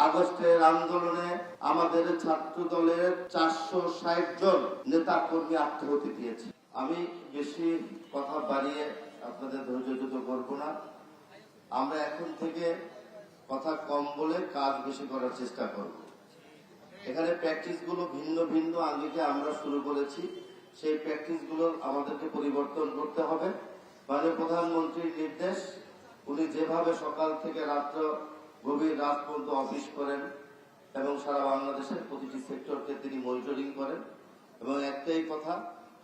আগস্টের আন্দোলনে আমাদের ছাত্র দলের 460 জন নেতা কর্মী আত্মহত্যা দিয়েছে। আমি বেশি কথা বাড়িয়ে আপনাদের ধৈর্যচ্যুত করব না। আমরা এখন থেকে কথা কম বলে কাজ বেশি করার চেষ্টা করব। এখানে প্র্যাকটিস গুলো ভিন্ন ভিন্ন আঙ্গিকে আমরা শুরু করেছি। সেই প্র্যাকটিস গুলো আমাদেরকে পরিবর্তন করতে হবে। মাননীয় প্রধানমন্ত্রীর নির্দেশ, উনি যেভাবে সকাল থেকে রাত্র গভীর রাত পর্যন্ত অফিস করেন এবং সারা বাংলাদেশের প্রতিটি সেক্টরকে তিনি মনিটরিং করেন, এবং একটাই কথা,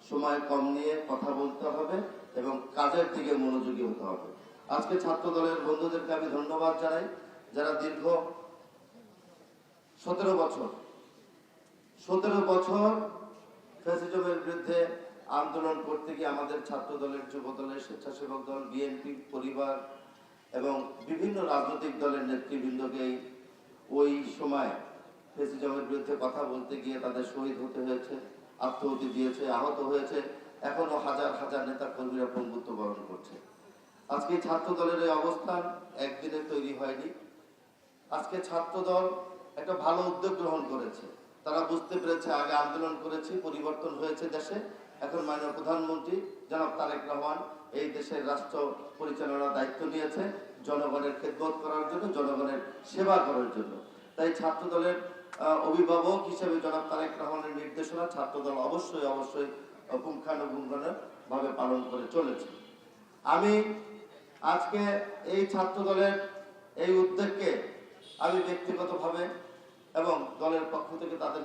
সময় কম নিয়ে কথা বলতে হবে এবং কাজের দিকে মনোযোগী হতে হবে। আজকে ছাত্র দলের বন্ধুদেরকে আমি ধন্যবাদ জানাই, যারা দীর্ঘ 17 বছর ফ্যাসিজমের বিরুদ্ধে আন্দোলন করতে গিয়ে আমাদের ছাত্র দলের, যুব দলের, স্বেচ্ছাসেবক দল, বিএনপি পরিবার এবং বিভিন্ন রাজনৈতিক দলের নেতৃবৃন্দকে ওই সময় ফ্যাসিজমের বিরুদ্ধে কথা বলতে গিয়ে তাদের শহীদ হতে হয়েছে, আত্মহত্যা দিয়েছে, আহত হয়েছে। এখনো হাজার হাজার নেতা কর্মীরা পঙ্গুত্ব বরণ করছে। আজকে ছাত্র দলের এই অবস্থান একদিনে তৈরি হয়নি। আজকে ছাত্র দল একটা ভালো উদ্যোগ গ্রহণ করেছে। তারা বুঝতে পেরেছে, আগে আন্দোলন করেছে, পরিবর্তন হয়েছে দেশে, এখন মাননীয় প্রধানমন্ত্রী জনাব তারেক রহমান এই দেশের রাষ্ট্র পরিচালনার দায়িত্ব নিয়েছে জনগণের খেদমত করার জন্য, জনগণের সেবা করার জন্য। তাই ছাত্র দলের অভিভাবক হিসেবে জনাব তারেক রহমানের নির্দেশনা ছাত্র দল অবশ্যই অবশ্যই পুঙ্খানুপুঙ্খানুভাবে পালন করে চলেছে। আমি আজকে এই ছাত্র দলের এই উদ্যোগকে আমি ব্যক্তিগতভাবে এবং দলের পক্ষ থেকে তাদের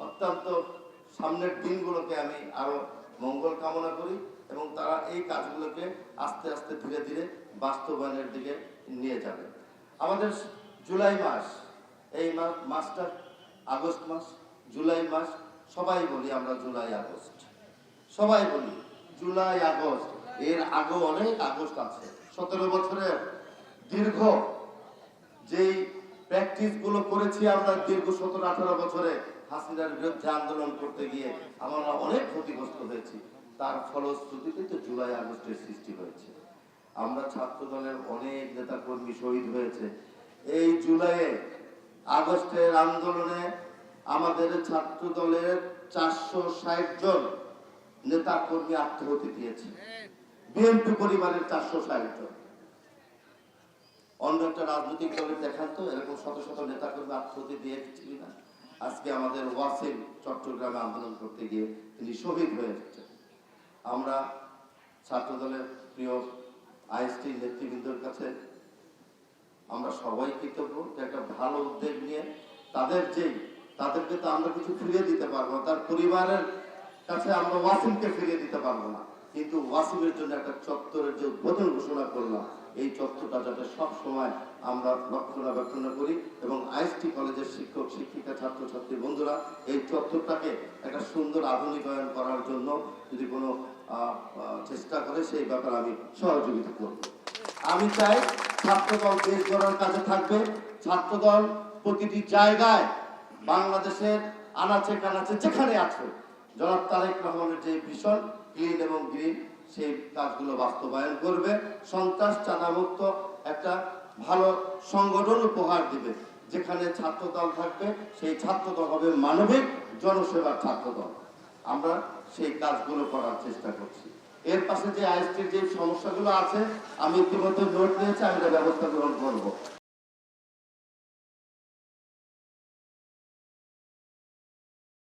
অত্যন্ত সামনের দিনগুলোকে আমি আরো মঙ্গল কামনা করি এবং তারা এই কাজগুলোকে আস্তে আস্তে ধীরে ধীরে বাস্তবায়নের দিকে নিয়ে যাবে। আমাদের জুলাই মাস, এই মাসটা আগস্ট মাস, জুলাই মাস, সবাই বলি আমরা জুলাই আগস্ট, সবাই বলি জুলাই আগস্ট, এর আগেও অনেক আগস্ট আছে। 17 বছরের দীর্ঘ যেই প্র্যাকটিস গুলো করেছি আমরা দীর্ঘ 17-18 বছরে হাসিনার বিরুদ্ধে আন্দোলন করতে গিয়ে আমরা অনেক ক্ষতিগ্রস্ত হয়েছি। তার ফলশ্রুতিতে তো জুলাই আগস্টের সৃষ্টি হয়েছে। আমরা ছাত্র দলের অনেক নেতা কর্মী শহীদ হয়েছে। এই জুলাইয়ে আগস্টের আন্দোলনে আমাদের ছাত্র দলের 460 জন নেতা কর্মী আত্মহত্যা দিয়েছে। বিএনপি পরিবারের 460 জন। অন্য একটা রাজনৈতিক দলের দেখান তো এরকম শত শত নেতা কর্মী আত্মহত্যা দিয়েছে কিনা। আজকে আমাদের ওয়াসিম চট্টগ্রামে আন্দোলন করতে গিয়ে তিনি শহীদ হয়েছে। আমরা ছাত্র দলের প্রিয় আইএসটি নেতৃবৃন্দের কাছে আমরা সবাই কৃতজ্ঞ যে একটা ভালো উদ্যোগ নিয়ে তাদেরকে তো আমরা কিছু ফিরিয়ে দিতে পারবো, তার পরিবারের কাছে আমরা ওয়াসিমকে ফিরিয়ে দিতে পারবো না, কিন্তু ওয়াসিমের জন্য একটা চত্বরের যে উদ্বোধন ঘোষণা করলাম, এই চত্বরটা যাতে সব সময় আমরা রক্ষণাবেক্ষণ করি এবং আইএসটি কলেজের শিক্ষক শিক্ষিকা ছাত্রছাত্রী বন্ধুরা এই চত্বরটাকে একটা সুন্দর আধুনিকায়ন করার জন্য যদি কোনো চেষ্টা করে সেই ব্যাপারে আমি সহযোগিতা করব। আমি চাই ছাত্রদল দেশ গড়ার কাজে থাকবে। ছাত্রদল প্রতিটি জায়গায় বাংলাদেশের আনাচে কানাচে যেখানে আছে জনাব তারেক রহমানের যে ভিশন ক্লিন এবং গ্রিন, সেই কাজগুলো বাস্তবায়ন করবে। সন্ত্রাস চাঁদামুক্ত একটা ভালো সংগঠন উপহার দিবে। যেখানে ছাত্রদল থাকবে সেই ছাত্রদল হবে মানবিক জনসেবার ছাত্রদল। আমরা সেই কাজগুলো করার চেষ্টা করছি। এর পাশে যে আইএসটির যে সমস্যাগুলো আছে আমি ইতিমধ্যে নোট নিয়েছি, আমি ব্যবস্থা গ্রহণ করবো।